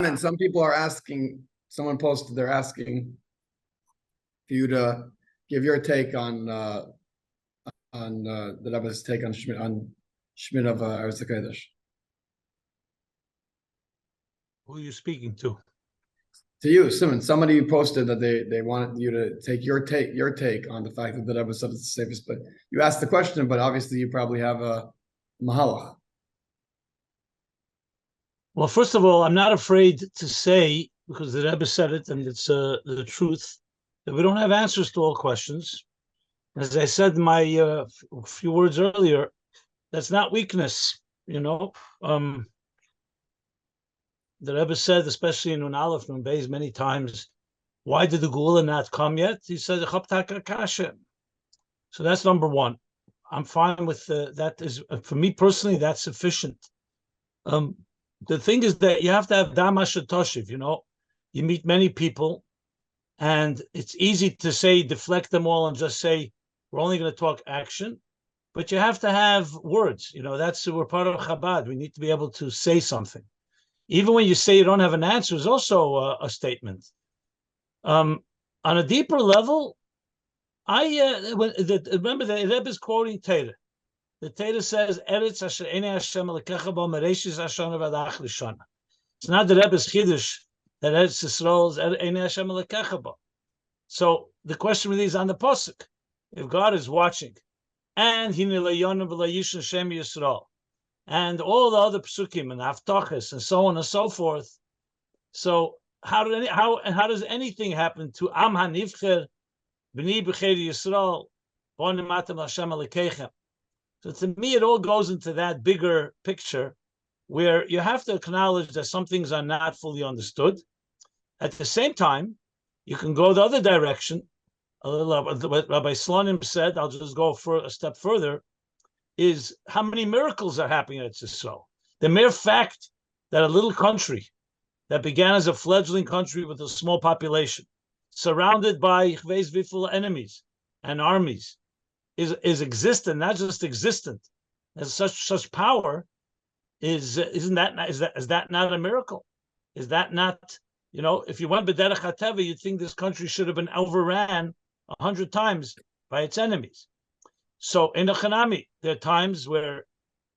comment. Some people are asking, someone posted, they're asking for you to give your take on the Rebbe's take on Shmid of Eretz Kodesh. Who are you speaking to? To you, Simon. Somebody posted that they wanted you to take your take on the fact that the Rebbe said it's the safest. But you asked the question, but obviously you probably have a mahalach. Well, first of all, I'm not afraid to say, because the Rebbe said it, and it's the truth, that we don't have answers to all questions. As I said in my few words earlier, that's not weakness, The Rebbe said, especially in Nun Aleph, Nun Beis, many times, why did the Geula not come yet? He said, so that's number one. I'm fine with that. Is for me personally, that's sufficient. The thing is that you have to have Damash Toshiv, You meet many people, and it's easy to say, deflect them all and just say, we're only going to talk action. But you have to have words. We're part of Chabad. We need to be able to say something. Even when you say you don't have an answer, is also a statement. On a deeper level, remember the Rebbe is quoting Torah. The Torah says, "Eretz asher einei Hashem alekecha bo mereshis hashana v'adach lishana." It's not the Rebbe's chiddush that Eretz Yisrael is einei Hashem alekecha bo. So the question really is on the pasuk. If God is watching, and hine le'yonim v'le'yishon Shem Yisrael, and all the other psukim and haftachas and so on and so forth. So how does anything happen to Am Hanivcher, B'ni B'chei Yisrael, Bonim Matam Hashem Alekechem? So to me, it all goes into that bigger picture where you have to acknowledge that some things are not fully understood. At the same time, you can go the other direction. What Rabbi Slonim said, I'll just go for a step further, is how many miracles are happening at Yisrael. The mere fact that a little country that began as a fledgling country with a small population, surrounded by enemies and armies, is existent, not just existent, has such power. Is that not a miracle? Is that not, if you went b'derech hateva, you'd think this country should have been overran 100 times by its enemies. So in the Hanami, there are times where,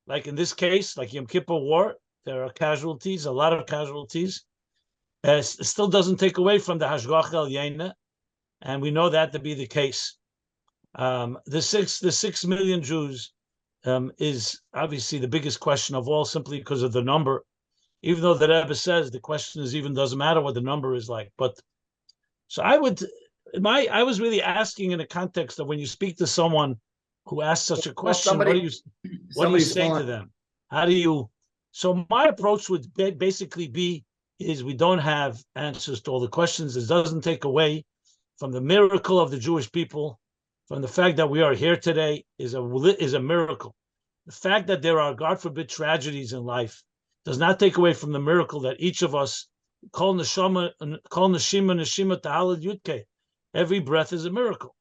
like in this case, like Yom Kippur War, there are casualties, a lot of casualties. It still doesn't take away from the Hashgacha El Yena, and we know that to be the case. The 6 million Jews is obviously the biggest question of all, simply because of the number. Even though the Rebbe says the question doesn't matter what the number is like. But so I was really asking in the context of when you speak to someone who asks such a question, what do you say to them? How do you? So my approach would basically be is we don't have answers to all the questions. It doesn't take away from the miracle of the Jewish people, from the fact that we are here today is a miracle. The fact that there are, God forbid, tragedies in life does not take away from the miracle that each of us call neshima ta'alad yudke. Every breath is a miracle.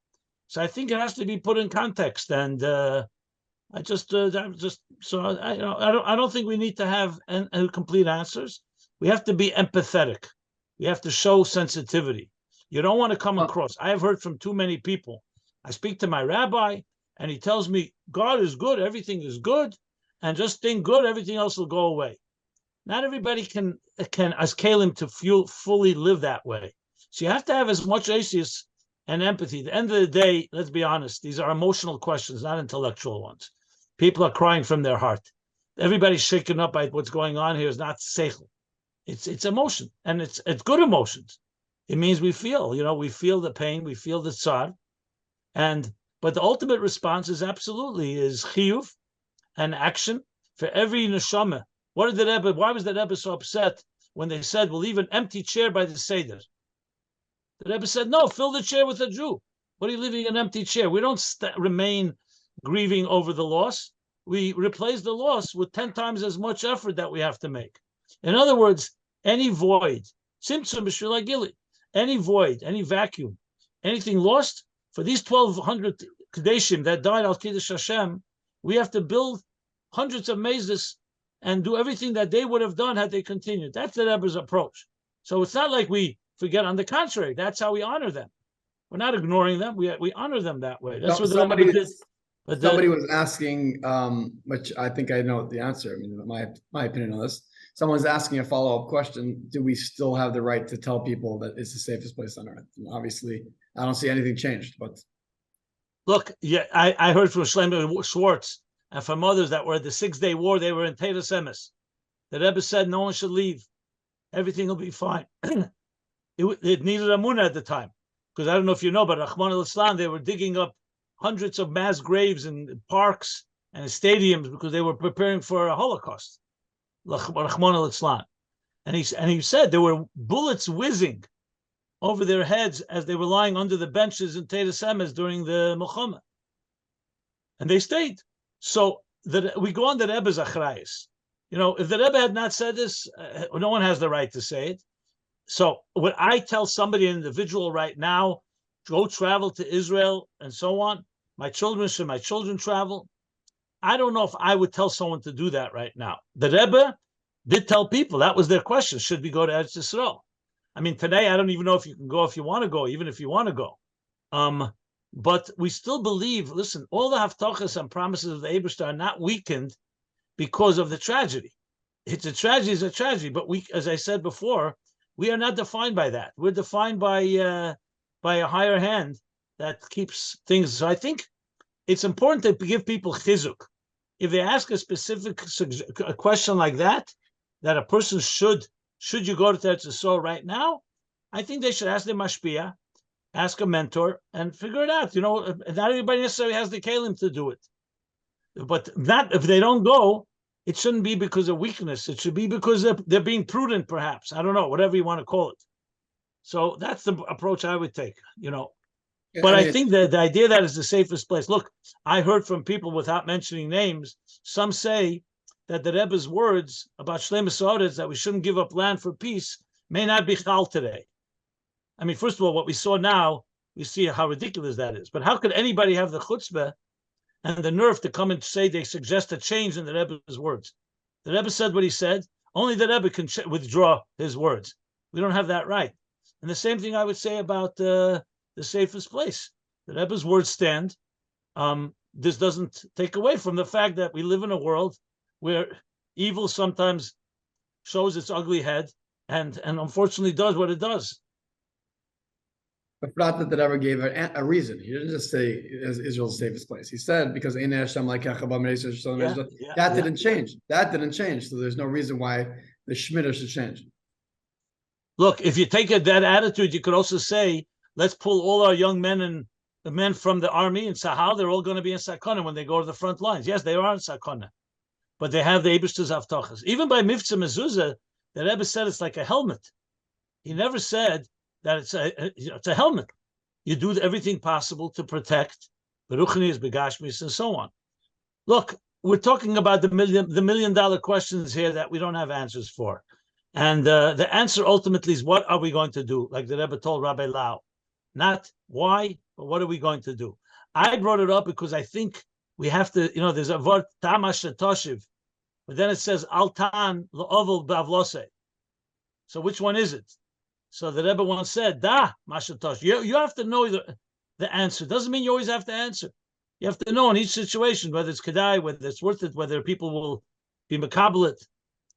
So I think it has to be put in context, and I don't think we need to have complete answers. We have to be empathetic. We have to show sensitivity. You don't want to come across. I have heard from too many people. I speak to my rabbi, and he tells me God is good, everything is good, and just think good, everything else will go away. Not everybody can as Kalim to fully live that way. So you have to have as much asis and empathy. At the end of the day, let's be honest, these are emotional questions, not intellectual ones. People are crying from their heart. Everybody's shaken up by what's going on here is not seichel. It's emotion, and it's good emotions. It means we feel, we feel the pain, we feel the tzar, but the ultimate response is chiyuv and action for every neshama. Why was the Rebbe so upset when they said we'll leave an empty chair by the Seder? The Rebbe said, no, fill the chair with a Jew. What are you leaving an empty chair? We don't remain grieving over the loss. We replace the loss with 10 times as much effort that we have to make. In other words, any void, any void, any vacuum, anything lost, for these 1,200 Kadeshim that died al Kiddush Hashem, we have to build hundreds of mazes and do everything that they would have done had they continued. That's the Rebbe's approach. So it's not like we forget. On the contrary, that's how we honor them. We're not ignoring them. We honor them that way. That's what the Rebbe did. But somebody was asking, which I think I know the answer. I mean, my opinion on this. Someone's asking a follow-up question: do we still have the right to tell people that it's the safest place on earth? And obviously, I don't see anything changed. But look, yeah, I heard from Shlomo Schwartz and from others that were at the 6-day war. They were in Teres Emes. The Rebbe said no one should leave. Everything will be fine. it needed Amunah at the time, because I don't know if you know, but Rahman al-Islam, they were digging up hundreds of mass graves in parks and stadiums because they were preparing for a Holocaust. Rahman al-Islam. And he said there were bullets whizzing over their heads as they were lying under the benches in Teres Emes during the Milchama. And they stayed. So we go on the Rebbe's achrayus. If the Rebbe had not said this, no one has the right to say it. So when I tell somebody, an individual right now, go travel to Israel and so on, my children travel? I don't know if I would tell someone to do that right now. The Rebbe did tell people, that was their question, should we go to Eretz Yisrael? I mean, today, I don't even know if you can go if you want to go, even if you want to go. But we still believe, listen, all the haftachas and promises of the Eibishter are not weakened because of the tragedy. It's a tragedy, but we, as I said before, we are not defined by that. We're defined by a higher hand that keeps things. So I think it's important to give people chizuk. If they ask a specific a question like that a person should you go to Eretz Yisrael right now, I think they should ask the mashpia, ask a mentor, and figure it out. Not everybody necessarily has the kelim to do it. But that if they don't go, it shouldn't be because of weakness. It should be because they're being prudent, perhaps. I don't know, whatever you want to call it. So that's the approach I would take, But I think that the idea that is the safest place. Look, I heard from people without mentioning names. Some say that the Rebbe's words about Shleimus Haaretz, that we shouldn't give up land for peace, may not be chal today. I mean, first of all, what we saw now, we see how ridiculous that is. But how could anybody have the chutzpah and the nerve to come and say they suggest a change in the Rebbe's words? The Rebbe said what he said. Only the Rebbe can withdraw his words. We don't have that right. And the same thing I would say about the safest place. The Rebbe's words stand. This doesn't take away from the fact that we live in a world where evil sometimes shows its ugly head and unfortunately does what it does. But not that ever gave a reason. He didn't just say Israel's the safest place. He said because that didn't change. That didn't change. So there's no reason why the Shemitah should change. Look, if you take that attitude, you could also say, let's pull all our young men and the men from the army in Sahel. They're all going to be in Sakana when they go to the front lines. Yes, they are in Sakana, but they have the Eibishter's Avtachas. Even by Mivtza Mezuzah, the Rebbe said it's like a helmet. He never said that it's a helmet. You do everything possible to protect the Ruchnis, Begashmis, and so on. Look, we're talking about the million-dollar questions here that we don't have answers for. And the answer ultimately is, what are we going to do? Like the Rebbe told Rabbi Lau. Not why, but what are we going to do? I brought it up because I think we have to, there's a word, tamash toshiv, but then it says, altan lo'ovel bavlose. So which one is it? So the Rebbe once said, da, mashatosh. You have to know the answer. Doesn't mean you always have to answer. You have to know in each situation, whether it's kedai, whether it's worth it, whether people will be makabelit.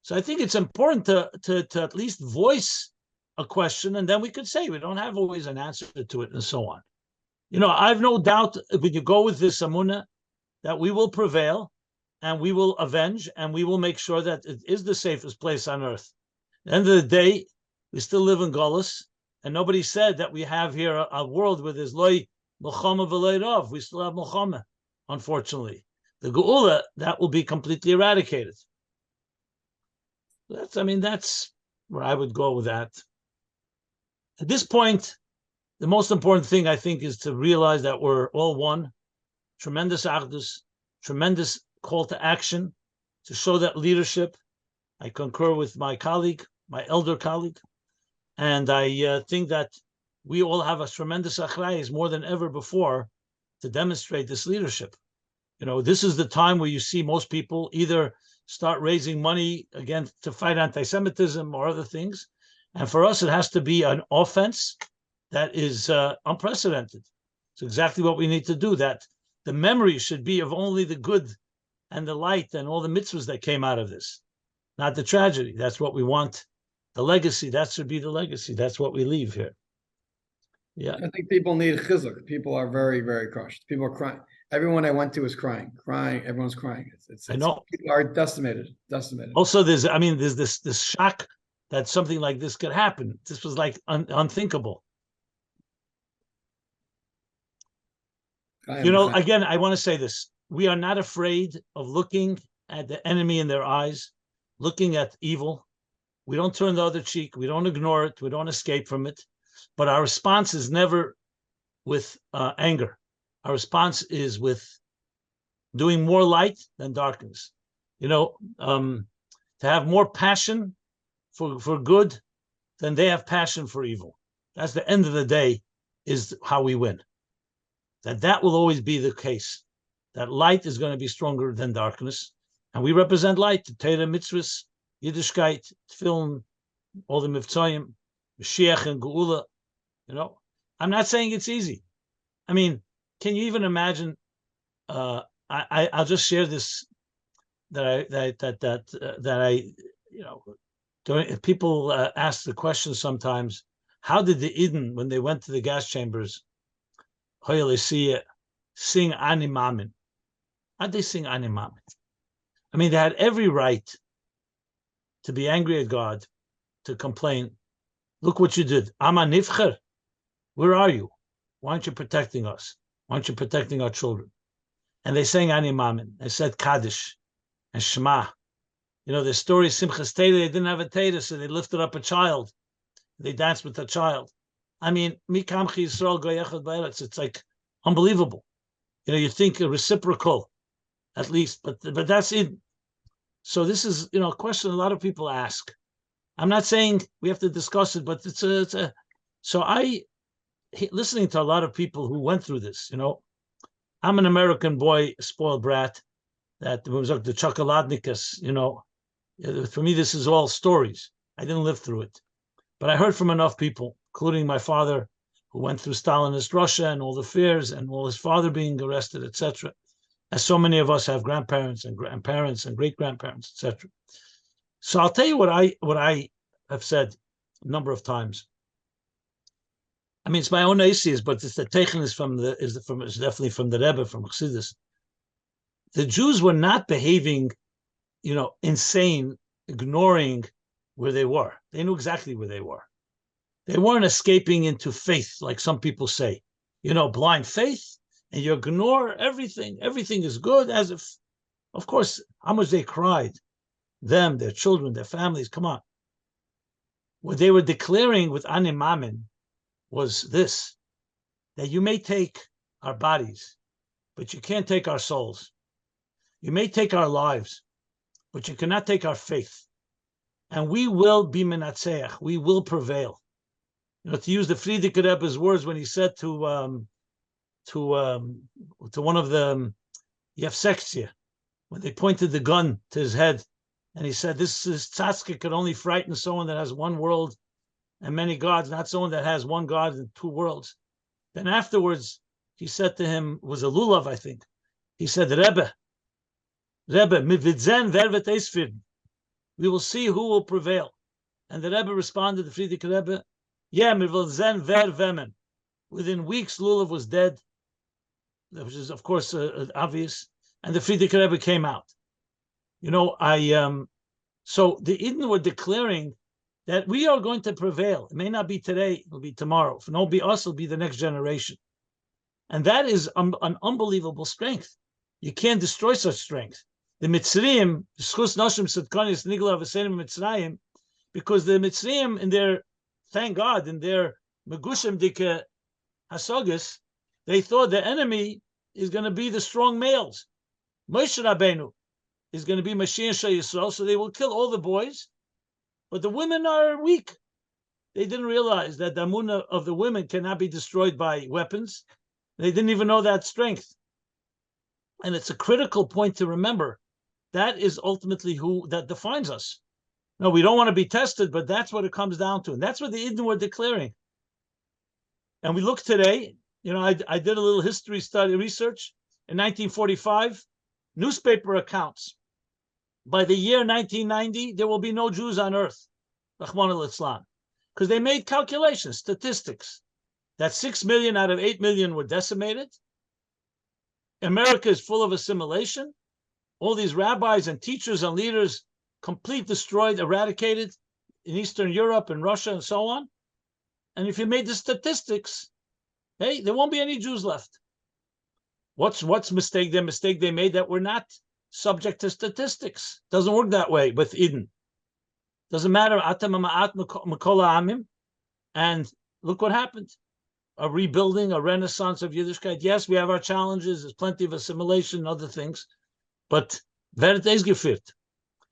So I think it's important to at least voice a question, and then we could say we don't have always an answer to it, and so on. I've no doubt when you go with this amunah that we will prevail, and we will avenge, and we will make sure that it is the safest place on earth. At the end of the day, we still live in Golus, and nobody said that we have here a world where there's loy milchama v'loy rov. We still have milchama, unfortunately. The geula, that will be completely eradicated. That's where I would go with that. At this point, the most important thing, I think, is to realize that we're all one. Tremendous achdus, tremendous call to action to show that leadership. I concur with my colleague, my elder colleague, and I think that we all have a tremendous achrayus more than ever before to demonstrate this leadership. This is the time where you see most people either start raising money again to fight anti-Semitism or other things. And for us, it has to be an offense that is unprecedented. It's exactly what we need to do. That the memory should be of only the good and the light and all the mitzvahs that came out of this, not the tragedy. That's what we want. The legacy, that should be the legacy. That's what we leave here. Yeah. I think people need chizuk. People are very, very crushed. People are crying. Everyone I went to is crying. Everyone's crying. I know. People are decimated. Also, there's this shock that something like this could happen. This was like unthinkable. Again, I want to say this. We are not afraid of looking at the enemy in their eyes, looking at evil. We don't turn the other cheek. We don't ignore it. We don't escape from it. But our response is never with anger. Our response is with doing more light than darkness. To have more passion for good than they have passion for evil. That's the end of the day, is how we win. That will always be the case. That light is going to be stronger than darkness. And we represent light, the Torah, mitzvahs, Yiddishkeit, Tefillin, all the Mivtzoyim, Mashiach and Geula. I'm not saying it's easy. I mean, can you even imagine? I'll just share this people ask the question sometimes: how did the Eden, when they went to the gas chambers, sing Ani Mamin? How'd they sing Ani Mamin? I mean, they had every right to be angry at God, to complain. Look what you did. Ama Nifcher. Where are you? Why aren't you protecting us? Why aren't you protecting our children? And they sang Ani Mamin. They said Kaddish and Shema. The story of Simchas Teda, they didn't have a Teda, so they lifted up a child. They danced with a child. I mean, Mikamchi Yisrael Goyechad Ba'eretz. It's like unbelievable. You think a reciprocal, at least, but that's it. So this is, a question a lot of people ask. I'm not saying we have to discuss it, but listening to a lot of people who went through this, I'm an American boy, spoiled brat, that was like the chocoladnikas, for me, this is all stories. I didn't live through it, but I heard from enough people, including my father, who went through Stalinist Russia and all the fears and all his father being arrested, etc. As so many of us have grandparents and grandparents and great-grandparents, etc. So I'll tell you what I have said a number of times. I mean, it's my own atheist, but it's the Teichen is definitely from the Rebbe, from Chassidus. The Jews were not behaving, insane, ignoring where they were. They knew exactly where they were. They weren't escaping into faith, like some people say, blind faith, and you ignore everything. Everything is good, as if, of course, how much they cried, them, their children, their families, come on. What they were declaring with Ani Mamin was this, that you may take our bodies, but you can't take our souls. You may take our lives, but you cannot take our faith. And we will be menatzeach. We will prevail. To use the Frierdiker Rebbe's words when he said to one of the Yevsektia, when they pointed the gun to his head, and he said, "This is tzaddik could only frighten someone that has one world and many gods, not someone that has one God and two worlds." Then afterwards, he said to him, was a lulav, I think. He said, Rebbe, mividzen vervet esfirn. We will see who will prevail. And the Rebbe responded, the Frierdiker Rebbe, yeah, mividzen ver vemen. Within weeks, lulav was dead, which is, of course, obvious. And the Frierdiker Rebbe came out. So the Eden were declaring that we are going to prevail. It may not be today, it'll be tomorrow. If it won't be us, it'll be the next generation. And that is an unbelievable strength. You can't destroy such strength. The Mitzrayim, because the Mitzrayim in their, thank God, in their Megushem Dike Hasagas, they thought the enemy is going to be the strong males. Moshe Rabbeinu is going to be Mashiach Yisrael, so they will kill all the boys, but the women are weak. They didn't realize that the Amunah of the women cannot be destroyed by weapons. They didn't even know that strength. And it's a critical point to remember that is ultimately who that defines us. No, we don't want to be tested, but that's what it comes down to. And that's what the Eden were declaring. And we look today, I did a little history study research in 1945, newspaper accounts. By the year 1990, there will be no Jews on earth, Rahman al-Islam, because they made calculations, statistics, that 6 million out of 8 million were decimated. America is full of assimilation. All these rabbis and teachers and leaders complete destroyed, eradicated in Eastern Europe and Russia and so on. And if you made the statistics, hey, there won't be any Jews left. What's mistake? The mistake they made that we're not subject to statistics. Doesn't work that way with Eden. Doesn't matter. And look what happened. A rebuilding, a renaissance of Yiddishkeit. Yes, we have our challenges. There's plenty of assimilation and other things. But Welt is geführt.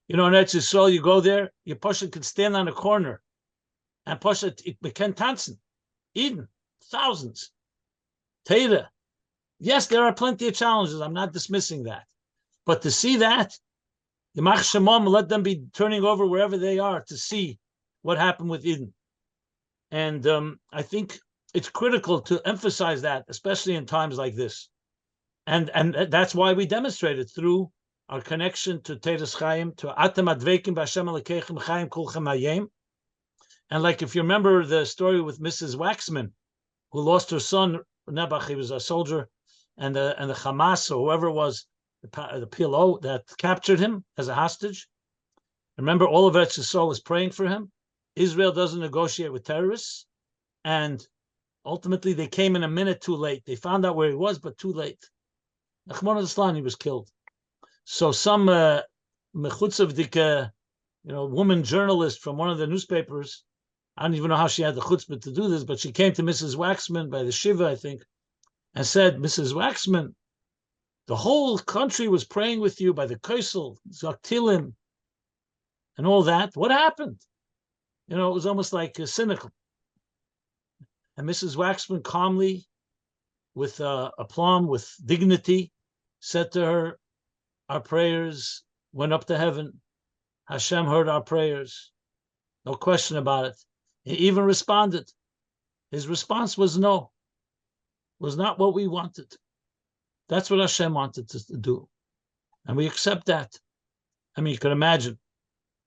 In Eretz Yisrael, you go there, your Pasha could stand on a corner and Pasha, we can tanzen. Eden, thousands. Teira. Yes, there are plenty of challenges. I'm not dismissing that. But to see that, Yimach Shemam, let them be turning over wherever they are to see what happened with Eden. And I think it's critical to emphasize that, especially in times like this. And that's why we demonstrated through our connection to Teres Chaim, to Atem Advekim B'Hashem Elokeichem Chaim Kulchem Hayem. And like if you remember the story with Mrs. Waxman, who lost her son, Nebuch, he was a soldier, and the Hamas or whoever it was, the PLO that captured him as a hostage. Remember, all of Eretz Yisrael was praying for him. Israel doesn't negotiate with terrorists. And ultimately, they came in a minute too late. They found out where he was, but too late. Nachman al-Islam, he was killed. So some mechutzavdik, woman journalist from one of the newspapers, I don't even know how she had the chutzpah to do this, but she came to Mrs. Waxman by the Shiva, I think, and said, Mrs. Waxman, the whole country was praying with you by the Kaisel, Zaktilim, and all that. What happened? It was almost like cynical. And Mrs. Waxman calmly, with aplomb, with dignity, said to her, our prayers went up to heaven. Hashem heard our prayers. No question about it. He even responded. His response was no. Was not what we wanted. That's what Hashem wanted to do. And we accept that. I mean, you can imagine.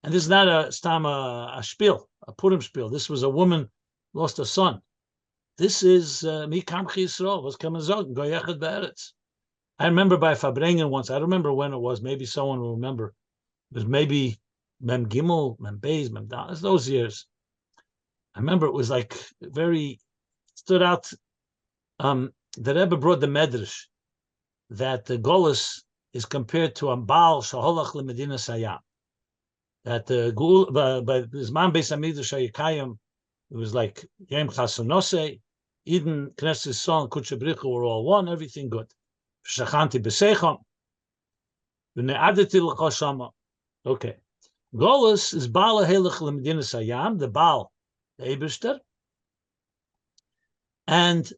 And this is not a spiel, a Purim spiel. This was a woman lost a son. This is Mi Kamchi Yisrael, was coming Zog, Goyechet Be'eretz. I remember by Fabrengen once, I don't remember when it was, maybe someone will remember. It was maybe Mem Gimel, Mem Beis, Mem Dal, those years. I remember it was like very, stood out. The Rebbe brought the Medrash that the Golus is compared to a Baal Shaholach LeMedina Sayam. That the Gul, by Zman Beis Hamikdash Hayikayim, it was like Yom Chasanose, Eden, Knesset Son, Kutsha Bricha were all one, everything good. Shachanti B'Seicham, V'ne'adeti L'Choshama. Okay. Golus is Baal HaHelech LeMedina Sayam, the Baal, the Eibishter. And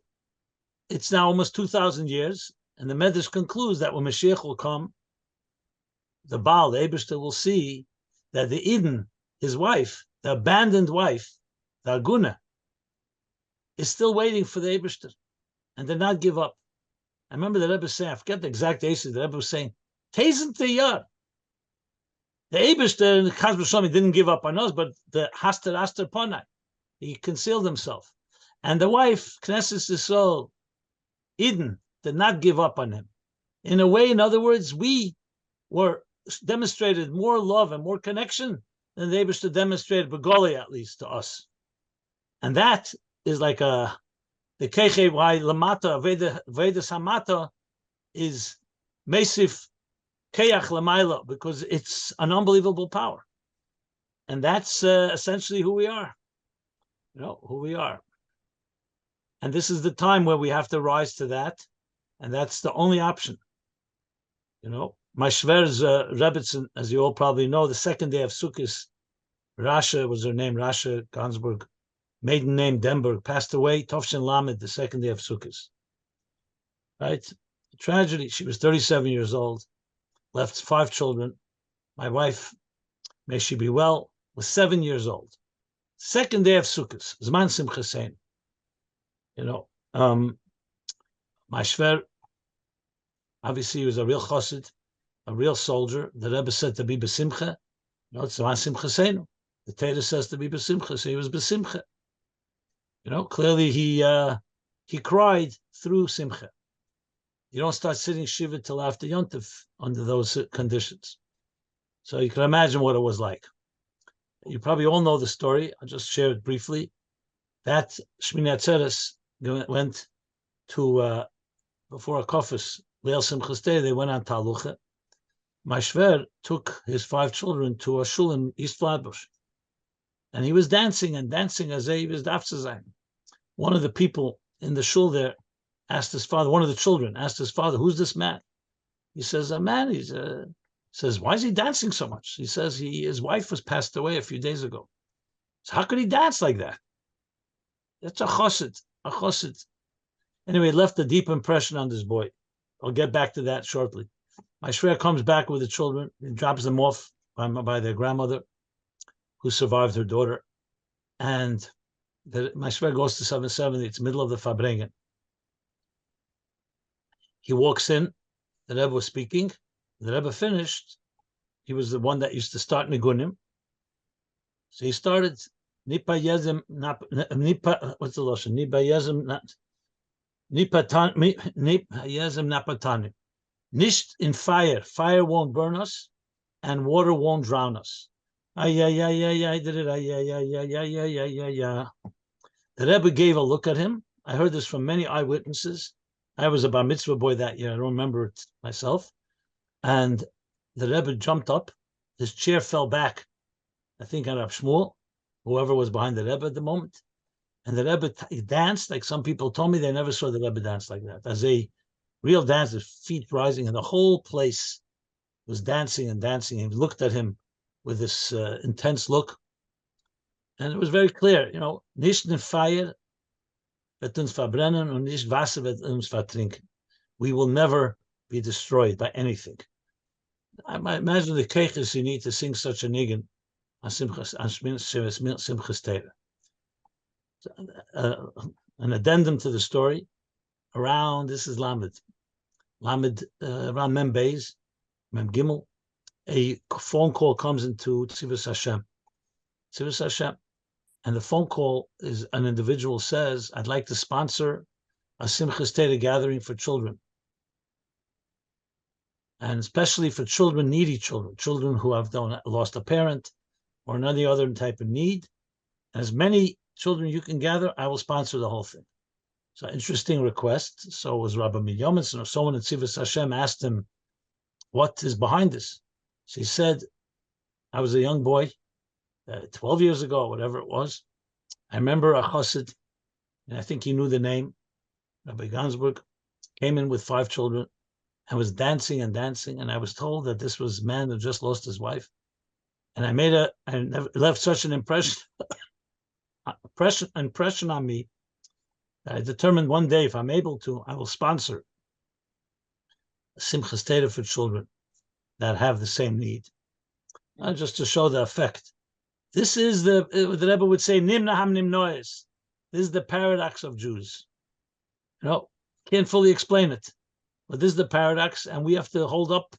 it's now almost 2,000 years, and the Medrash concludes that when Mashiach will come, the Baal, the Eibishter, will see that the Eden, his wife, the abandoned wife, the Aguna, is still waiting for the Eibishter, and did not give up. I remember the Rebbe saying, I forget the exact age, the Rebbe was saying, Tezen Teyar. The Eibishter, the Chaz B'Shalom, didn't give up on us, but the Haster Aster Panai, he concealed himself. And the wife, Knesset Yisrael, Eden, did not give up on him. In a way, in other words, we were demonstrated more love and more connection than the Eibishter demonstrated, Begoli at least, to us. And that is like the Keche, why Lamata, Vedas Hamata is Mesif Keach Lamaila, because it's an unbelievable power. And that's essentially who we are. Who we are. And this is the time where we have to rise to that. And that's the only option. My Shver's Rebbitzin, as you all probably know, the second day of Sukkot, Rasha was her name, Rasha Gansberg, maiden name Denberg, passed away, Tovshin Lamed, the second day of Sukkot. Right? Tragedy. She was 37 years old, left 5 children, my wife, may she be well, was 7 years old. Second day of Sukkot, Zman Simchas Sein. My shver, obviously he was a real chassid, a real soldier. The Rebbe said to be besimcha. It's Zman Simchas Sein. The Torah says to be besimcha, so he was besimcha. Clearly he cried through simcha. You don't start sitting shiva till after Yontif under those conditions. So you can imagine what it was like. You probably all know the story. I'll just share it briefly. That Shmini Atzeres went to, before a kofus, Leil Simchas Torah, they went on Talucha. My shver took his 5 children to a shul in East Flatbush. And he was dancing as he was dafzazayim. One of the people in the shul there asked his father, one of the children asked his father, who's this man? He says, a man. He says, why is he dancing so much? He says, his wife was passed away a few days ago. So how could he dance like that? That's a chassid. Anyway, it left a deep impression on this boy. I'll get back to that shortly. My shver comes back with the children and drops them off by their grandmother, who survived her daughter. And my shver goes to 770. It's middle of the Farbrengen. He walks in. The Rebbe was speaking. The Rebbe finished. He was the one that used to start Nigunim. So he started Nipa Yezim, Nipa, what's the Lashon? Nipa Yezim, Nipa Yezim Napatanim. Nisht in fire. Fire won't burn us, and water won't drown us. I did it. The Rebbe gave a look at him. I heard this from many eyewitnesses. I was a bar mitzvah boy that year. I don't remember it myself. And the Rebbe jumped up. His chair fell back, I think, on Rav Shmuel, whoever was behind the Rebbe at the moment. And the Rebbe danced, like some people told me they never saw the Rebbe dance like that. As a real dance, his feet rising, and the whole place was dancing and dancing. He looked at him with this intense look. And it was very clear, nicht in fire, wird uns verbrennen, und nicht Wasser wird uns vertrinken. We will never be destroyed by anything. I might imagine the keiches you need to sing such a nigun on Simchas Torah. An addendum to the story. This is Lamed, around Mem Beis, Mem Gimel, a phone call comes into Tzivus Hashem. And the phone call is an individual says, I'd like to sponsor a Simchas Torah gathering for children. And especially for children, needy children who have lost a parent or any other type of need. As many children you can gather, I will sponsor the whole thing. So interesting request. So was Rabbi Minyamin, or someone at Tzivus Hashem asked him, what is behind this? So he said, I was a young boy, 12 years ago, whatever it was. I remember a chassid, and I think he knew the name, Rabbi Gansberg, came in with 5 children and was dancing and dancing. And I was told that this was a man who just lost his wife. And I left such an impression on me that I determined one day, if I'm able to, I will sponsor a Simchas Torah for children that have the same need. Just to show the effect. This is the Rebbe would say, Nimna ham nimnoes. This is the paradox of Jews. Can't fully explain it, but this is the paradox, and we have to hold up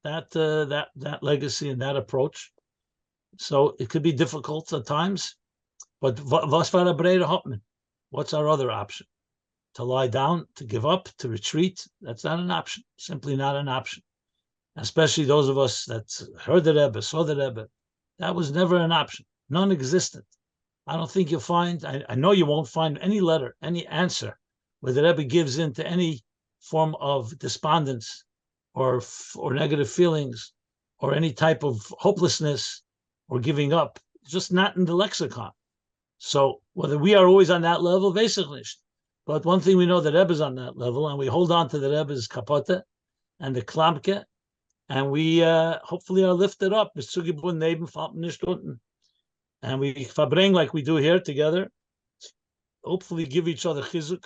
that legacy and that approach. So it could be difficult at times, but was war breder Hopman? What's our other option? To lie down, to give up, to retreat? That's not an option. Simply not an option. Especially those of us that heard the Rebbe, saw the Rebbe. That was never an option, non-existent. I don't think you'll find, I know you won't find any letter, any answer where the Rebbe gives in to any form of despondence or negative feelings or any type of hopelessness or giving up. It's just not in the lexicon. So whether we are always on that level, basically. But one thing we know, the Rebbe is on that level, and we hold on to the Rebbe's kapote and the klamke, and we hopefully are lifted up. And we verbring like we do here together. Hopefully give each other chizuk.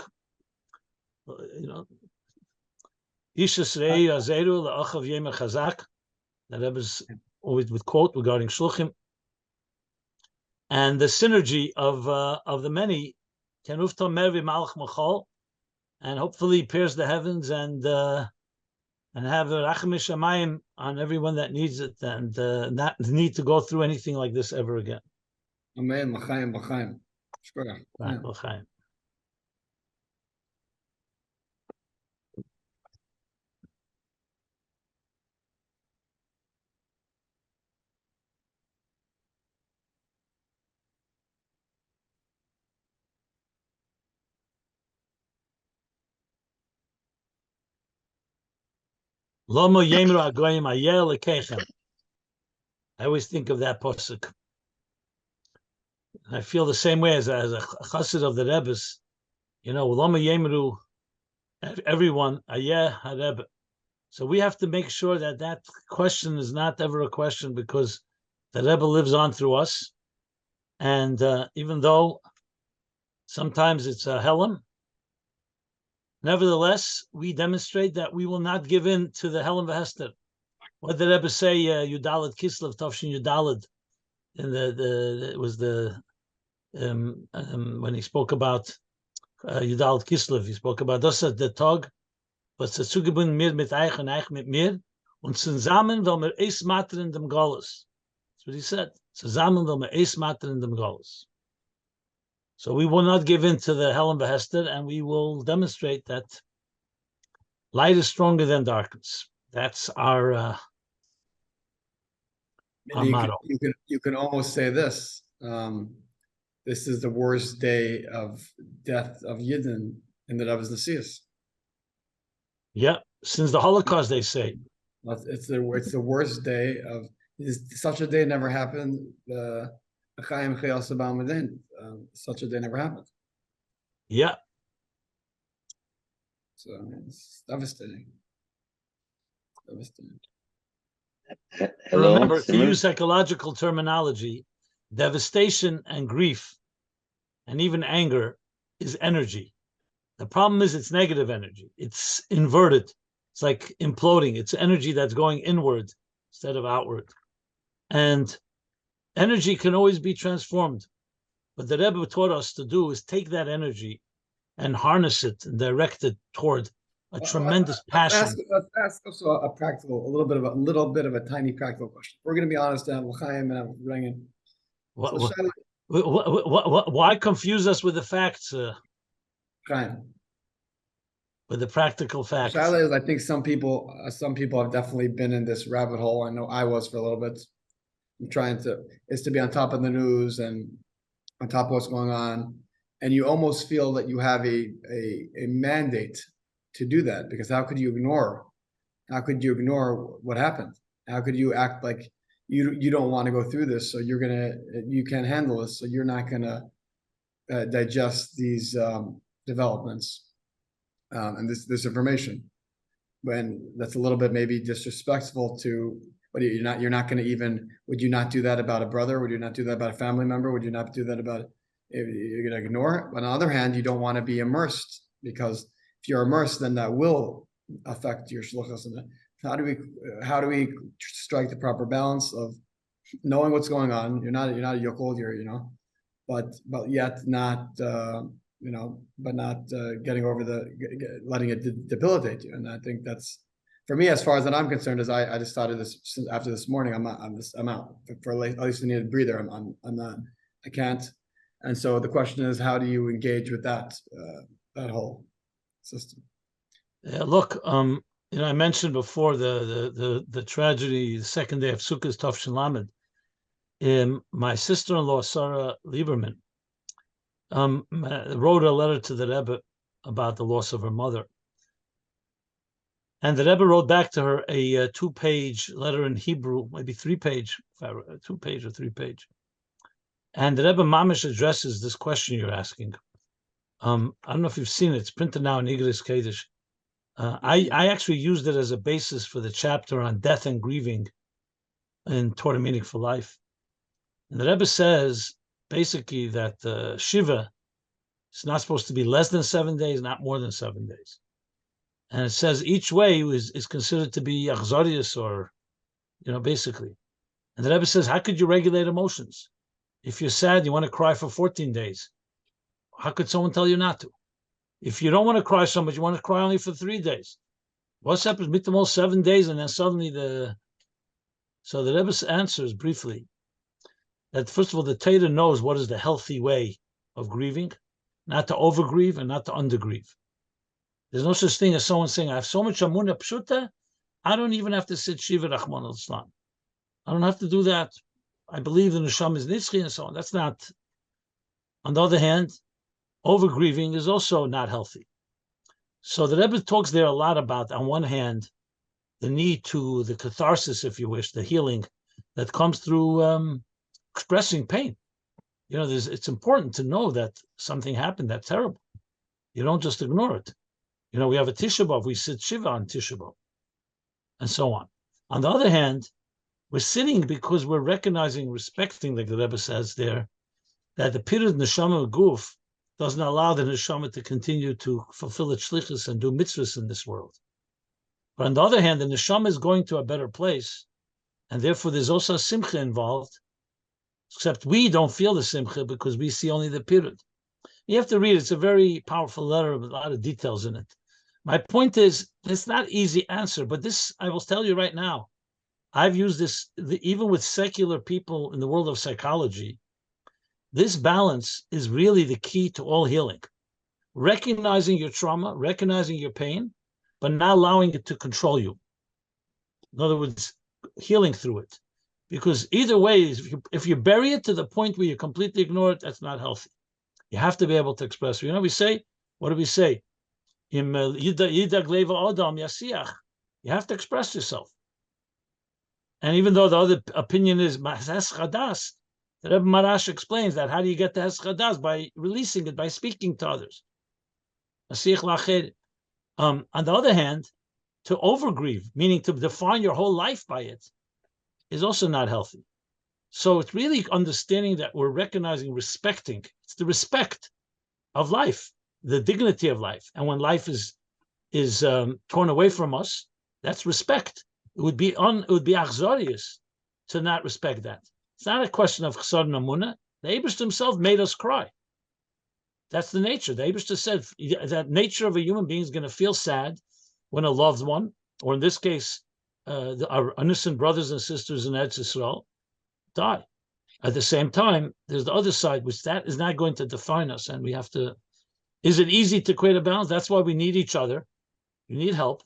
Ishas rei azeru la'achav yema chazak. The Rebbe's always with quote regarding shluchim, and the synergy of the many can ufta mervi malach machal, and hopefully pierce the heavens and have a racham shamayim on everyone that needs it, and not need to go through anything like this ever again. Amen. L'chaim, l'chaim. Right, l'chaim. Lomo yemru agoyim ayel lekechem. I always think of that pasuk. I feel the same way as a chassid of the Rebbe's. Lomo yemru, everyone ayeh haRebbe. So we have to make sure that question is not ever a question, because the Rebbe lives on through us, and even though sometimes it's a helam, nevertheless, we demonstrate that we will not give in to the Helen Vehester. What did the Rebbe say? Yudalit Kislev Tovshin Yudalit. And it was when he spoke about Yudalit Kislev, he spoke about das the tog, but zugebun mir mit eich und eich mit mir, und zusammen will mir eis matter in dem Golos. That's what he said. Zusammen will mir eis matter in dem Golos. So we will not give in to the Helen Behester, and we will demonstrate that light is stronger than darkness. That's our motto. You can almost say this. This is the worst day of death of Yidden in the Rebbe's Nasius. Yeah, since the Holocaust, they say. It's the worst day of. Such a day never happened. Such a day never happened. Yeah. So it's devastating. Hello, remember, to use psychological terminology, devastation and grief and even anger is energy. The problem is it's negative energy. It's inverted. It's like imploding. It's energy that's going inward instead of outward. And energy can always be transformed. What the Rebbe taught us to do is take that energy and harness it and direct it toward a tremendous passion. Let's ask also a little bit of a tiny practical question. We're going to be honest, L'chaim and I'm bringing. Why confuse us with the facts? With the practical facts. I think some people have definitely been in this rabbit hole. I know I was for a little bit. I'm trying to be on top of the news and on top of what's going on, and you almost feel that you have a mandate to do that, because how could you ignore what happened? How could you act like you don't want to go through this, so you can't handle this, so you're not gonna digest these developments and this information, when that's a little bit maybe disrespectful to. But you're not going to even. Would you not do that about a brother? Would you not do that about a family member? Would you not do that about? You're going to ignore it. But on the other hand, you don't want to be immersed, because if you're immersed, then that will affect your shluchas. And how do we strike the proper balance of knowing what's going on? You're not a yokol, but yet not but not getting over letting it debilitate you. And I think that's. For me, as far as that I'm concerned, is I just started this after this morning. I'm out for at least I need a breather. I'm not. I can't. And so the question is, how do you engage with that whole system? Yeah, look, I mentioned before the tragedy, the second day of Sukkot Tafshin Lamed. My sister-in-law Sarah Lieberman wrote a letter to the Rebbe about the loss of her mother. And the Rebbe wrote back to her a 2-page letter in Hebrew, maybe 3-page, 2-page or 3-page. And the Rebbe Mamish addresses this question you're asking. I don't know if you've seen it. It's printed now in Igris Kodesh. I actually used it as a basis for the chapter on death and grieving in Torah Meaning for Life. And the Rebbe says, basically, that Shiva is not supposed to be less than 7 days, not more than 7 days. And it says each way is considered to be achzarius, or, basically. And the Rebbe says, how could you regulate emotions? If you're sad, you want to cry for 14 days. How could someone tell you not to? If you don't want to cry so much, you want to cry only for 3 days. What's happens? Meet them all 7 days, and then suddenly So the Rebbe answers briefly that first of all, the Torah knows what is the healthy way of grieving, not to overgrieve and not to undergrieve. There's no such thing as someone saying, I have so much Amunah Pshuta, I don't even have to sit Shiva Rahman al-Islam. I don't have to do that. I believe the Neshama is Nitzchi and so on. That's not. On the other hand, overgrieving is also not healthy. So the Rebbe talks there a lot about, on one hand, the need to, the catharsis, if you wish, the healing that comes through expressing pain. You know, it's important to know that something happened that's terrible. You don't just ignore it. You know, we have a Tisha B'Av, we sit Shiva on Tisha B'Av, and so on. On the other hand, we're sitting because we're recognizing, respecting, like the Rebbe says there, that the period Neshama Guf doesn't allow the Neshama to continue to fulfill its shlichus and do mitzvahs in this world. But on the other hand, the Neshama is going to a better place, and therefore there's also a simcha involved, except we don't feel the simcha because we see only the period. You have to read it. It's a very powerful letter with a lot of details in it. My point is, it's not easy answer, but this, I will tell you right now, I've used this, even with secular people in the world of psychology, this balance is really the key to all healing. Recognizing your trauma, recognizing your pain, but not allowing it to control you. In other words, healing through it. Because either way, if you bury it to the point where you completely ignore it, that's not healthy. You have to be able to express. You know, we say, what do we say? You have to express yourself. And even though the other opinion is the Rebbe Marash explains that how do you get the Heschadas? By releasing it, by speaking to others. On the other hand, to overgrieve, meaning to define your whole life by it, is also not healthy. So it's really understanding that we're recognizing, respecting. It's the respect of life, the dignity of life. And when life is torn away from us, that's respect. It would be achzorious to not respect that. It's not a question of chesed amunah. The Eibishter himself made us cry. That's the nature. The Eibishter said that nature of a human being is going to feel sad when a loved one, or in this case, our innocent brothers and sisters in Eretz Yisrael, die. At the same time, there's the other side, which that is not going to define us, and we have to. Is it easy to create a balance? That's why we need each other. We need help.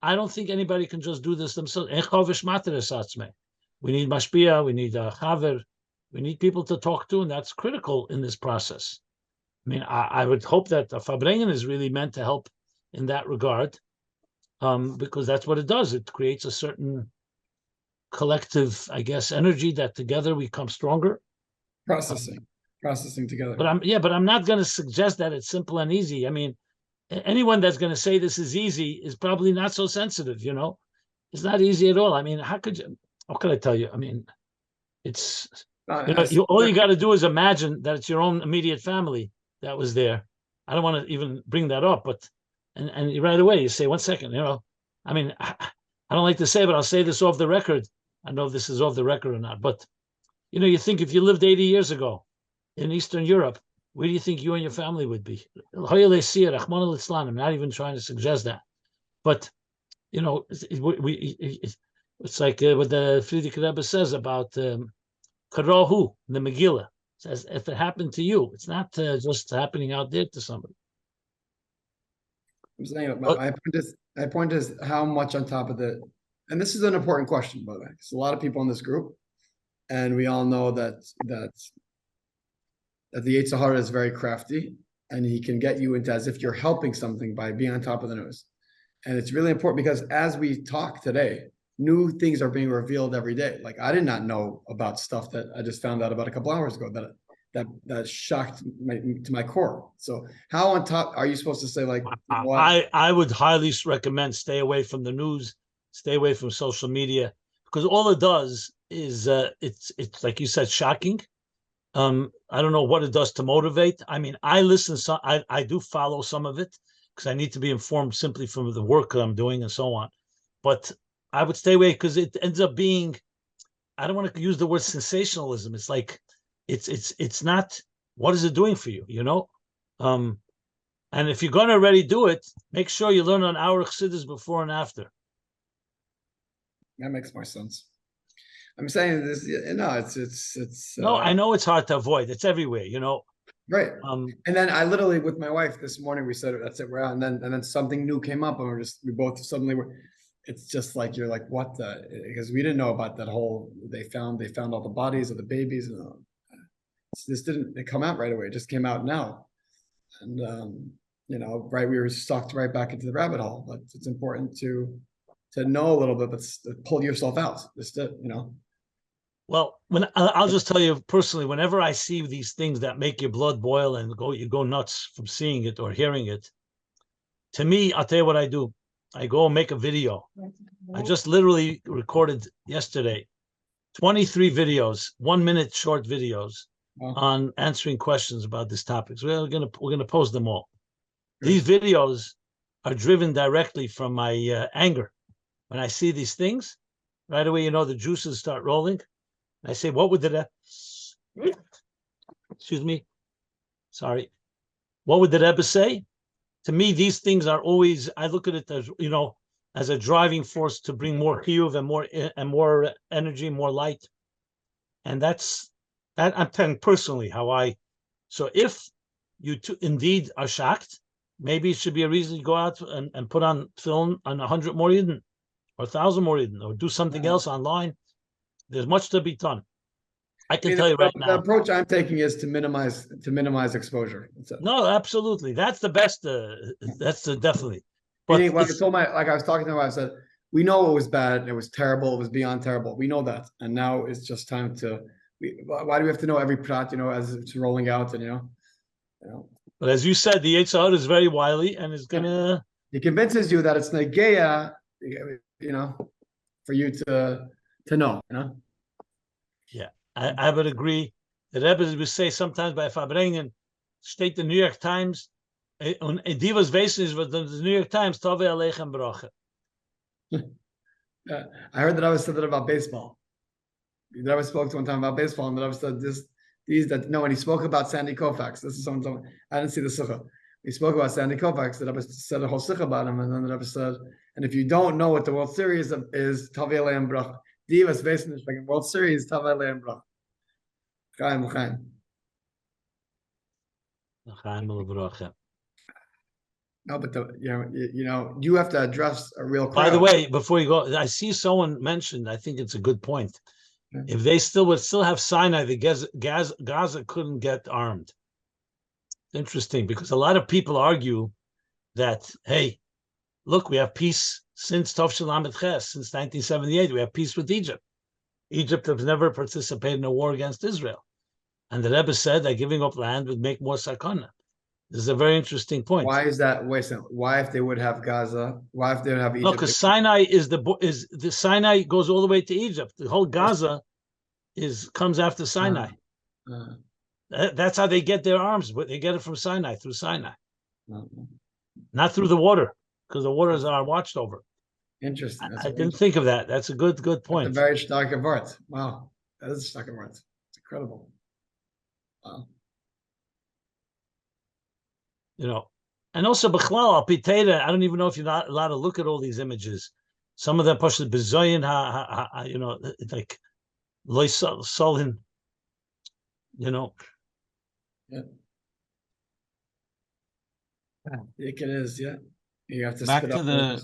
I don't think anybody can just do this themselves. We need mashpia, we need chaver, we need people to talk to, and that's critical in this process. I mean, I would hope that the Fabrengen is really meant to help in that regard, because that's what it does. It creates a certain collective, I guess, energy that together we come stronger. Processing together. But I'm not going to suggest that it's simple and easy. I mean, anyone that's going to say this is easy is probably not so sensitive. You know, it's not easy at all. I mean, how could you? What can I tell you? I mean, it's all you got to do is imagine that it's your own immediate family that was there. I don't want to even bring that up, but and right away you say, 1 second, you know, I mean, I don't like to say, but I'll say this off the record. I don't know if this is off the record or not, but you know, you think if you lived 80 years ago in Eastern Europe, where do you think you and your family would be? I'm not even trying to suggest that, but you know, it's like what the Friedrich Rebbe says about Karohu, the Megillah. It says if it happened to you, it's not just happening out there to somebody. I'm saying my point is how much on top of and this is an important question, by the way, because a lot of people in this group, and we all know that the Yetzer Hara is very crafty, and he can get you into as if you're helping something by being on top of the news. And it's really important because as we talk today, new things are being revealed every day. Like I did not know about stuff that I just found out about a couple hours ago that shocked to my core. So how on top are you supposed to say like? I would highly recommend stay away from the news, stay away from social media, because all it does is it's like you said, shocking. I don't know what it does to motivate. I mean, I listen. I do follow some of it because I need to be informed simply from the work that I'm doing and so on. But I would stay away because it ends up being I don't want to use the word sensationalism. It's like it's not. What is it doing for you? And if you're going to already do it, make sure you learn on our chassidus before and after. That makes more sense. I'm saying this, it's. No, I know it's hard to avoid. It's everywhere, Right. And then I literally, with my wife this morning, we said, that's it, we're out. And then something new came up and we both suddenly were, it's just like, you're like, what the, because we didn't know about that whole, they found all the bodies of the babies. And this didn't come out right away. It just came out now. And, right, we were sucked right back into the rabbit hole, but it's important to know a little bit, but pull yourself out. Well, when I'll just tell you personally, whenever I see these things that make your blood boil and you go nuts from seeing it or hearing it, to me, I'll tell you what I do. I go and make a video. I just literally recorded yesterday 23 videos, 1 minute short videos on answering questions about this topic. So we're gonna post them all. These videos are driven directly from my anger. When I see these things, right away, the juices start rolling. I say, what would the excuse me, sorry, what would the Rebbe say? To me, these things are always, I look at it as, as a driving force to bring more chiyuv and more energy, more light. And that I'm telling personally so if you indeed are shocked, maybe it should be a reason to go out and put on film on 100 more Yidden or 1,000 more Yidden or do something else online. There's much to be done. I can tell you right now. The approach I'm taking is to minimize exposure. No, absolutely. That's the best. Definitely. But when I told I was talking to him, I said, we know it was bad. It was terrible. It was beyond terrible. We know that. And now it's just time to, why do we have to know every prat, as it's rolling out and, But as you said, the Yetzer Hara is very wily and is going to. He convinces you that it's negeya, for you to know, Yeah, I would agree. The Rebbe would say sometimes by Fabrengen, state the New York Times, Divas Wesens with the New York Times, Tove Aleichem Bracha. I heard that I was said that about baseball. That I spoke to one time about baseball, and that I was said when he spoke about Sandy Koufax, this is something I didn't see the sukkah. He spoke about Sandy Koufax, that I was said a whole sukkah about him, and then that I said, and if you don't know what the World Series is, Tove Aleichem Bracha. Divas Wesens like World Series, Tove Aleichem Bracha. Chaim L'chaim. Chaim L'bracha. No, but you have to address a real crowd. By the way, before you go, I see someone mentioned, I think it's a good point. If they would still have Sinai, the Gaza couldn't get armed. Interesting, because a lot of people argue that, hey, look, we have peace since Tov Shel Lamed Ches, since 1978. We have peace with Egypt. Egypt has never participated in a war against Israel. And the Rebbe said that giving up land would make more sakana. This is a very interesting point. Why is that? Wait a second. Why, if they would have Gaza? Why, if they would have Egypt? No, because Sinai is the Sinai goes all the way to Egypt. The whole Gaza comes after Sinai. That's how they get their arms. But they get it from Sinai, through Sinai, not through the water, because the waters are watched over. Interesting. I didn't think of that. That's a good point. That's a very stark of art. Wow, that is a stark of art. It's incredible. Wow. And also Bechlal Al Pi Teda, I don't even know if you're not allowed to look at all these images. Some of them push the bezoyin, like loy solin, Yeah. I think it is, yeah. You have to Back spit to up.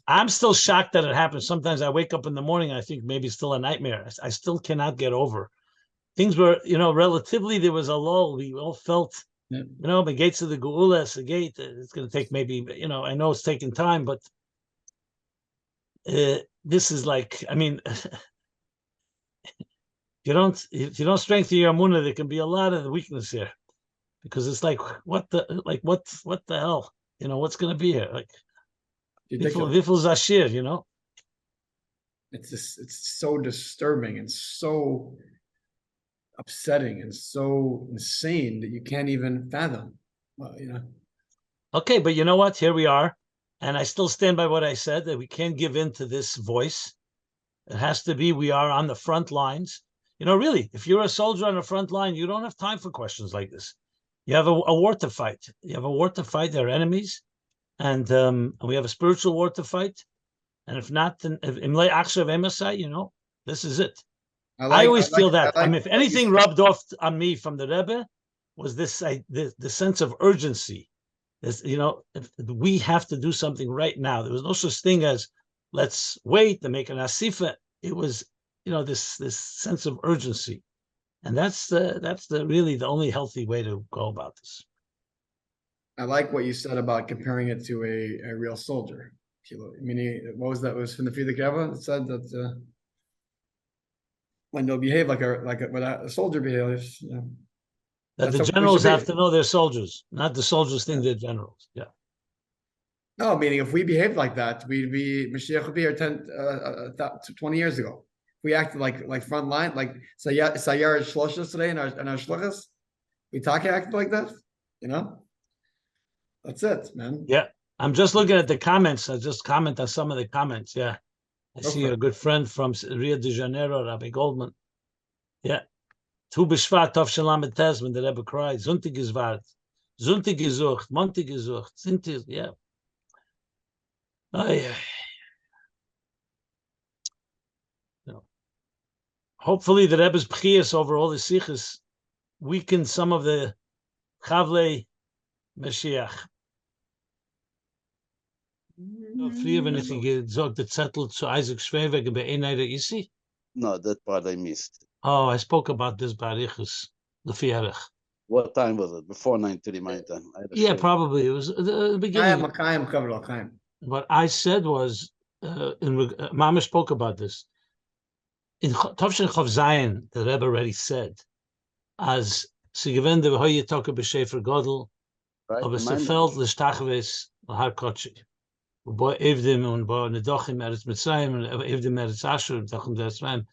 I'm still shocked that it happens. Sometimes I wake up in the morning, I think maybe it's still a nightmare. I still cannot get over. Things were, relatively, there was a lull. We all felt, the gates of the Geula, the gate, it's going to take maybe, I know it's taking time, but this is like, if you don't strengthen your Amunah, there can be a lot of weakness here, because it's like, what the hell? What's going to be here? Like, Vifel Zashir, It's so disturbing and so upsetting and so insane that you can't even fathom. Okay, but you know what? Here we are. And I still stand by what I said, that we can't give in to this voice. It has to be, we are on the front lines. Really, if you're a soldier on the front line, you don't have time for questions like this. You have a war to fight. You have a war to fight. There are enemies, and we have a spiritual war to fight. And if not, then this is it. I always feel that. If anything rubbed off on me from the Rebbe was this the sense of urgency. We have to do something right now. There was no such thing as let's wait to make an asifa. It was, this sense of urgency, and that's really the only healthy way to go about this. I like what you said about comparing it to a real soldier. Meaning, what was that? It was from the Frida Kava. It said that when they'll behave like a soldier behaves. That the generals have to know they're soldiers, not the soldiers think they're generals. Yeah. No, meaning if we behaved like that, Mashiach would be here 20 years ago. We acted like front line, like Sayar Shloshas today in our shluchas. We acted like that, That's it, man. Yeah. I'm just looking at the comments. I just comment on some of the comments. Yeah. I see a good friend from Rio de Janeiro, Rabbi Goldman. Yeah. Tu b'shvat tov shelamet tes when the Rebbe cried. Zuntig is wart. Zuntig gesucht. Montig gesucht. Sintig, yeah. Oh, yeah. Hopefully the Rebbe's b'chias over all the sikhs weakened some of the Chavlei Mashiach. Früher, wenn ich gesagt, der Zettel zu Isaac Schwee wegen Be'enayre Isi? No, that part I missed. Oh, I spoke about this Barichus, Lefiarech. What time was it? Before 9:30 my time. Yeah, probably. It was the beginning. What I said was, Mama spoke about this. In Tovshin Chav Zayin, the Rebbe already said, as Sigevende V'hoye Toke B'Shefer Godel, aber Sefeld L'Shtachves L'Har Kotchi. Bo Evdim und Bo Nedochim Eretz Mitzrayim and Evdim Eretz Asher and Nedochim Eretz Mitzrayim.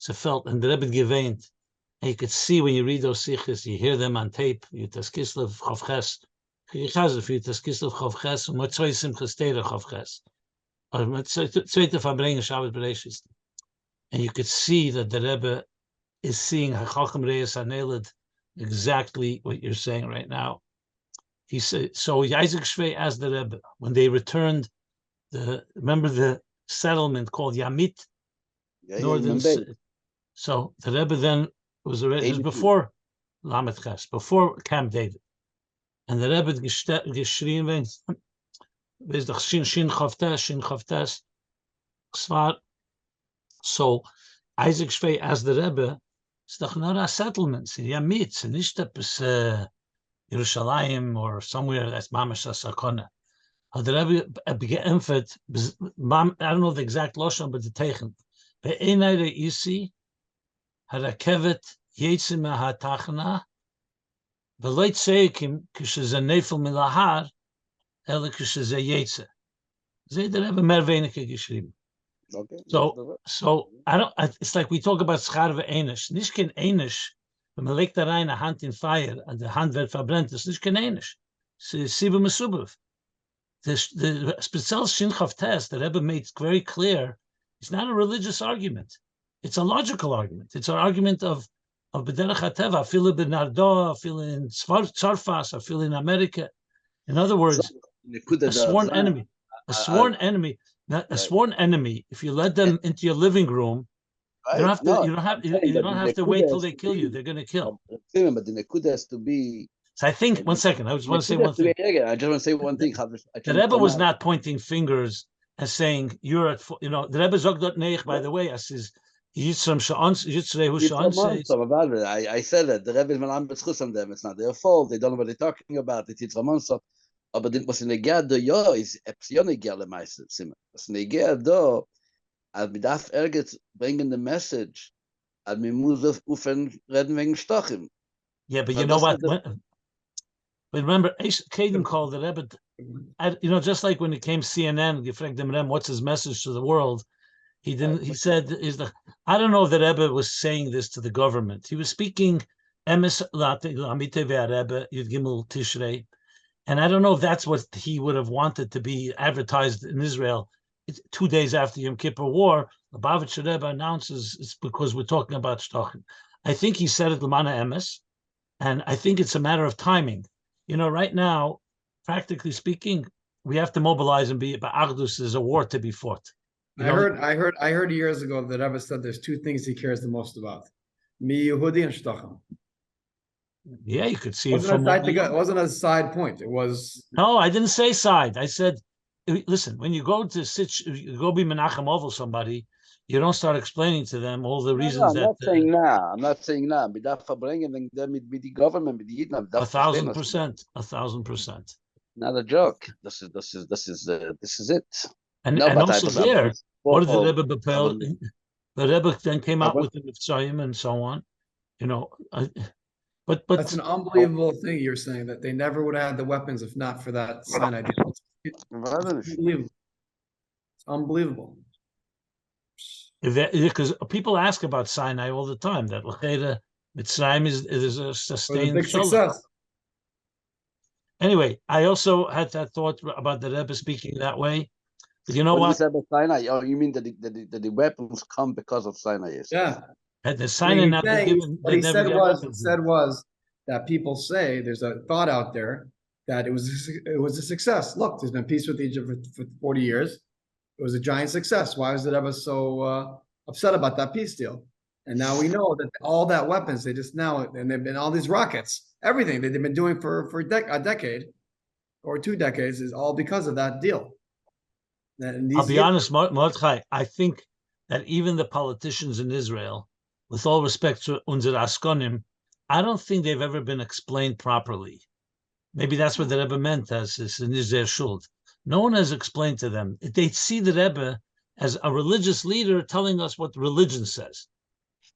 Sefeld, and the Rebbe geweint. And you could see when you read those sikhs, you hear them on tape. Yutas Kislev Chavches, Chazif Yutas Kislev Chavches, and Motzoi Simchas Teira Chavches, or Zweite Verbringen Shabbat Bereshis. And you could see that the Rebbe is seeing Hachacham Reis Haneled exactly what you're saying right now. He said, so Isaac Shvei asked the Rebbe when they returned. Remember the settlement called Yamit, northern. So the Rebbe then was before Lamed Ches, before Camp David, and the Rebbe geschrien wegen doch Shin Chavtes Svar. So Isaac Shvei asked the Rebbe, it's doch not a settlement, it's Yamit, it's nicht etwas Yerushalayim or somewhere that's Mamash Sakona. The Rebbe geämpft, I don't know the exact loshon, but the Teichen. Be'enayre isi, harakevet yetze mehatachna, v'loit seikim k'sheze nefel milahar, ele k'sheze yetze. Zeh the Rebbe mer wenige geschrieben. So I don't. It's like we talk about schar ve'enish. Nicht kein enish. Wenn man legt da rein a hand in fire and the hand wird verbrennt, das ist nicht kein enish. Siba mesubav. The Spezial Shin Chavtes, the Rebbe made it very clear, it's not a religious argument. It's a logical argument. It's an argument of B'derech HaTeva. I feel in Bernardo, I feel in Tzarfas, I feel in America. In other words, a sworn enemy. A sworn enemy. Not a sworn enemy. If you let them into your living room, you don't have to wait till they kill you. They're going to kill. But the Nekud has to be. So I think, one second, I just want to say one thing. I just want to say one thing. The Rebbe was not pointing fingers and saying, you're at, the Rebbe zog dot neich, by the way, I says, I said that the Rebbe is mal anbeschus on them. It's not their fault. They don't know what they're talking about. It's Yitzramonso. Aber was in der Gerd ja ist Epsione gerne meistens Zimmer. Was in der Gerd da, als wir darf ergens bringen the message, als wir muss offen reden wegen Stochim. Yeah, but you know what? But remember, Caden called the Rebbe, just like when it came CNN, gefragt dem Rebbe, what's his message to the world? He didn't. He said, I don't know if the Rebbe was saying this to the government. He was speaking Emes Lamite Rebbe Yud Gimel Tishrei. And I don't know if that's what he would have wanted to be advertised in Israel 2 days after Yom Kippur War, Lubavitcher Rebbe announces it's because we're talking about shtochen. I think he said it Lamana Emes, and I think it's a matter of timing. Right now, practically speaking, we have to mobilize and be Ba'agdus. There's a war to be fought. I heard years ago that Rebbe said there's two things he cares the most about: Mi Yehudi and Shtachem. Yeah, you could see It wasn't a side point. It was. No, I didn't say side. I said, listen, when you go to you go be Menachem over somebody, you don't start explaining to them all the reasons I'm not saying now. Mit der verbringen them mit the government, mit the Yidden. 1,000%, 1,000%. Not a joke. This is it. And also there, what did the Rebbe Bepel? The Rebbe then came out with the Mitzrayim and so on. But that's an unbelievable thing you're saying, that they never would have had the weapons if not for that Sinai deal. It's unbelievable. It's unbelievable. Because people ask about Sinai all the time, that L'cheira Mitzrayim is a sustained big success. Anyway, I also had that thought about the Rebbe speaking that way. But you know what? You said about Sinai, you mean that the weapons come because of Sinai? Yeah. And the Sinai not given. What he said was that people say there's a thought out there that it was a success. Look, there's been peace with Egypt for 40 years. It was a giant success. Why was it ever so upset about that peace deal? And now we know that all that weapons, and they've been all these rockets, everything that they've been doing for a decade or 2 decades is all because of that deal. I'll be honest, Mordechai, I think that even the politicians in Israel, with all respect to Unzer Askonim, I don't think they've ever been explained properly. Maybe that's what the Rebbe meant as in Israel Shuld. No one has explained to them. They see the Rebbe as a religious leader telling us what religion says.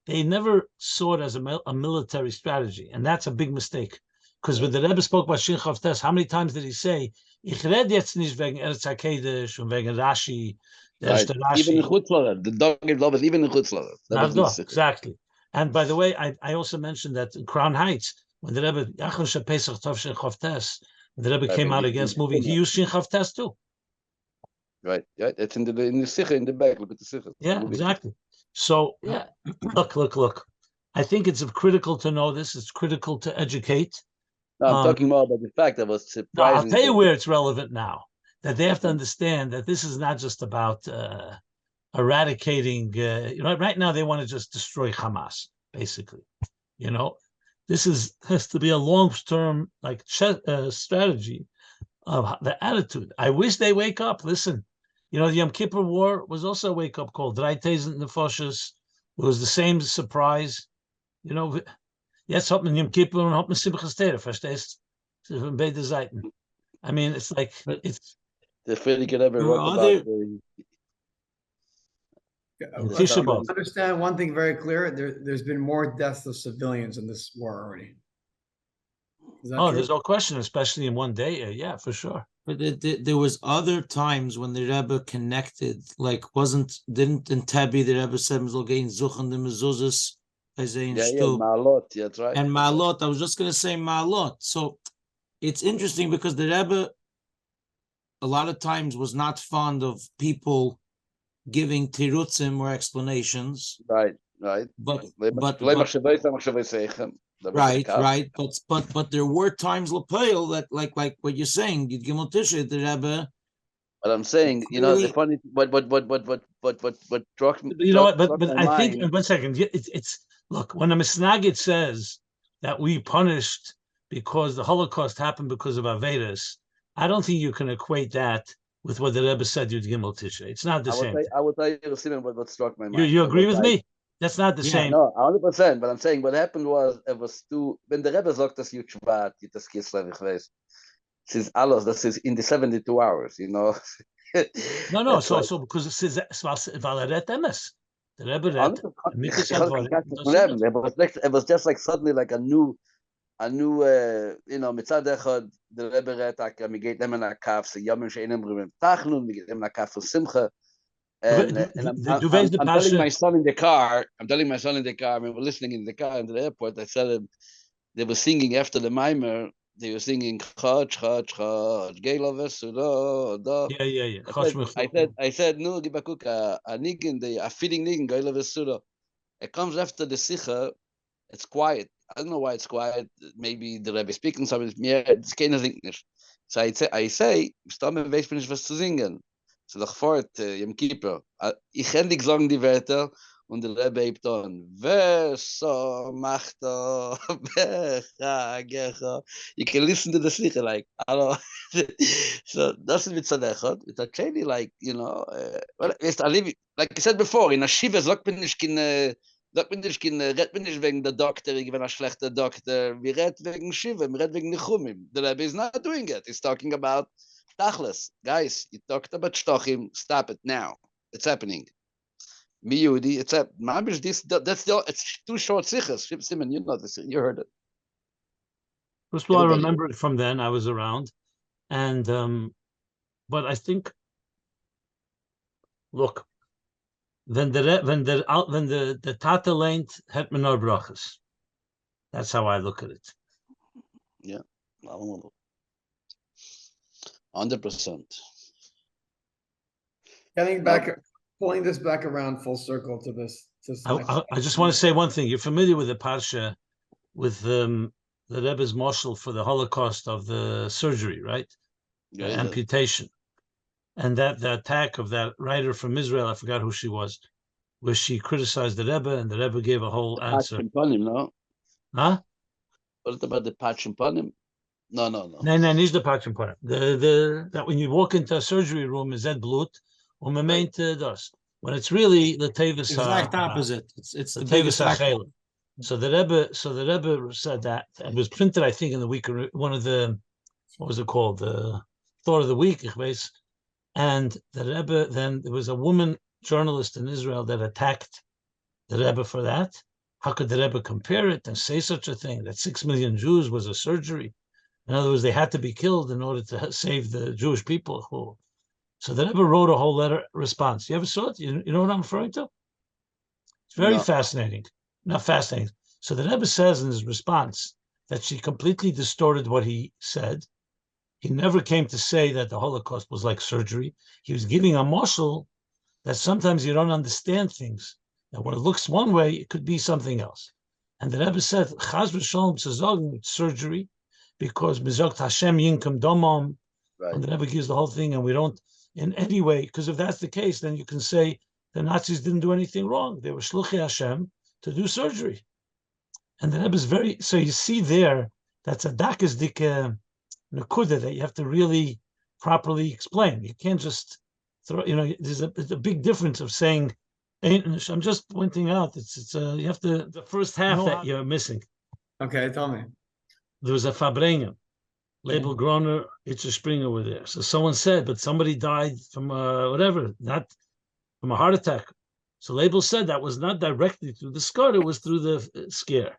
They never saw it as a military strategy, and that's a big mistake. Because when the Rebbe spoke about Shin Chavtes, how many times did he say, Ich red jetzt nicht wegen Eretz HaKodesh und wegen Rashi, even in Chutzlaret, the dog gave love even in Chutzlaret. Exactly. And by the way, I also mentioned that in Crown Heights, when the Rebbe, Yachon Shepesach Tov Shin Chavtes, when the Rebbe came out against moving, he used Shin Chavtes too. Right. Yeah, it's in the Sikha in the back. Look at the Sikha. Yeah, exactly. So yeah, look. I think it's critical to know this. It's critical to educate. No, I'm talking more about the fact that was surprising. I'll tell you where it's relevant now. That they have to understand that this is not just about eradicating. Right now they want to just destroy Hamas, basically. This has to be a long-term strategy of the attitude. I wish they wake up. Listen, the Yom Kippur War was also a wake-up call. Dreitausend Nefoshes. It was the same surprise. Jetzt hat man Yom Kippur und hat man Simchas Torah, verstehst? Von beide Seiten. I mean, it's like it's. The feeling can ever understand one thing very clear. There's been more deaths of civilians in this war already. There's no question, especially in one day. Yeah, for sure. But there was other times when the Rebbe connected, didn't in Tabi the Rebbe said Mizlogein Zuchen the Mezuzas as a Ma'alot, yeah, that's right. And Ma'alot, I was just going to say Ma'alot. So it's interesting because the Rebbe a lot of times was not fond of people giving tirutzim or explanations. Right. But right. But there were times Lapel that like what you're saying, you'd Gimel Tisha, the Rebbe. But I'm saying, the funny what struck me. But I think in 1 second, it's look, when a Misnagid says that we punished because the Holocaust happened because of Avedas, I don't think you can equate that with what the Rebbe said you'd Gimel Tisha. It's not the same. I would tell you what struck my mind. You agree with me? That's not the same. No, 100%. But I'm saying what happened was it was when the Rebbe sagt, dass you Shabbat, das Kislev, ich weiß. This is alles. This is in the 72 hours. No. So because it says Valaret Emes. The Rebbe read. It was just like suddenly like a new. Mitzad echad, the Rebbe read, we get them in a kaf, so yomim she'enem b'rim tachnun, we get them in a kaf for simcha. And I'm telling my son in the car, when we're listening in the car in the airport, I said they were singing after the Maimer, they were singing Chach, Chach, Chach, Gela Vesuda, da. Yeah. I said, no, Gibakuk, a niggin, a feeding niggin, Gela Vesuda. It comes after the Sikha, it's quiet. I don't know why it's quiet. Maybe the Rebbe speaking something. Yeah, it's keine Sinknish. So I say, Stamm weiß bin ich was zu singen. So doch fort, Yom Kippur. Ich kann nicht sagen die Wörter und der Rebbe hebt on. Veso machto, becha, gecha. You can listen to the Sikha like, hello. So that's mit Tzadechot. It's actually like, well, I live, like I said before, in a Shiva, sagt man nicht red mir nicht wegen der Doktor, ich bin ein schlechter Doktor. Wir red wegen Shiva, wir red wegen Nechumim. The Rebbe is not doing it. He's talking about Tachlis. Guys, you talked about Shtochim. Stop it now. It's happening. Mi Yehudi, it's up. It's too short sichas. Simon, you know this. You heard it. First of all, I remember it from then. I was around, and but I think, look. When the Tata lent het me no brachas. That's how I look at it. Yeah, 100%. Pulling this back around full circle to this. I just want to say one thing. You're familiar with the parsha with the Rebbe's marshal for the Holocaust of the surgery, right? Yeah, amputation. And the attack of that writer from Israel, I forgot who she was, where she criticized the Rebbe, and the Rebbe gave a whole answer. No? Huh? What about the Pachim Panim? No. No, nicht the Pachim Panim. That when you walk into a surgery room, is that blood, or meant does. When it's really the Tevis. Exact opposite. It's the Tevis HaChelim. So the Rebbe said that. It was printed, I think, in the week, one of the, what was it called? The Thought of the Week, and the Rebbe, then there was a woman journalist in Israel that attacked the Rebbe for that. How could the Rebbe compare it and say such a thing, that 6 million Jews was a surgery? In other words, they had to be killed in order to save the Jewish people. So the Rebbe wrote a whole letter response. You ever saw it? You know what I'm referring to? It's very fascinating. Not fascinating. So the Rebbe says in his response that she completely distorted what he said. He never came to say that the Holocaust was like surgery. He was giving a marshal that sometimes you don't understand things. That when it looks one way, it could be something else. And the Rebbe said, Chaz v'sholom zu sagen, it's surgery, because Mizogt Hashem yinkum domam. And the Rebbe gives the whole thing, and we don't in any way, because if that's the case, then you can say the Nazis didn't do anything wrong. They were shluchei Hashem to do surgery. And the Rebbe is so you see there, that's a dakas dik nekuda that you have to really properly explain. You can't just throw, there's a big difference of saying, I'm just pointing out, you have to, the first half that you're missing. Okay, tell me. There was a Fabrengen, Label Groner, Itcher Springer were there. So someone said, but somebody died from not from a heart attack. So Label said that was not directly through the scar, it was through the scare.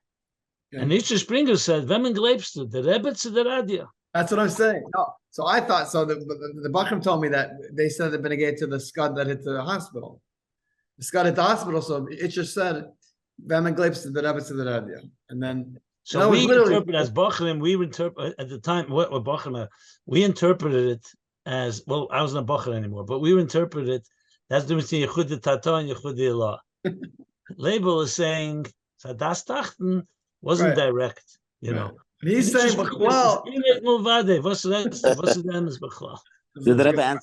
Okay. And Itcher Springer said, Vemen Gleibst, the Rebbe to the radio. That's what I'm saying. No, so I thought, so the Bachram told me that they said they're going to get to the scud that hit the hospital. The scud hit the hospital, so it just said, Vemen Gleibst to the Rebbe to the radio. And then, so we interpret as Bachram, we interpret at the time, what Bachram, we interpreted it as, well, I wasn't a Bachram anymore, but we interpreted it, that's the difference between Yechud Tata and Yechud Allah. Label is saying, Sadas Tachten wasn't direct, know. And he's saying, well, did the Rebbe answer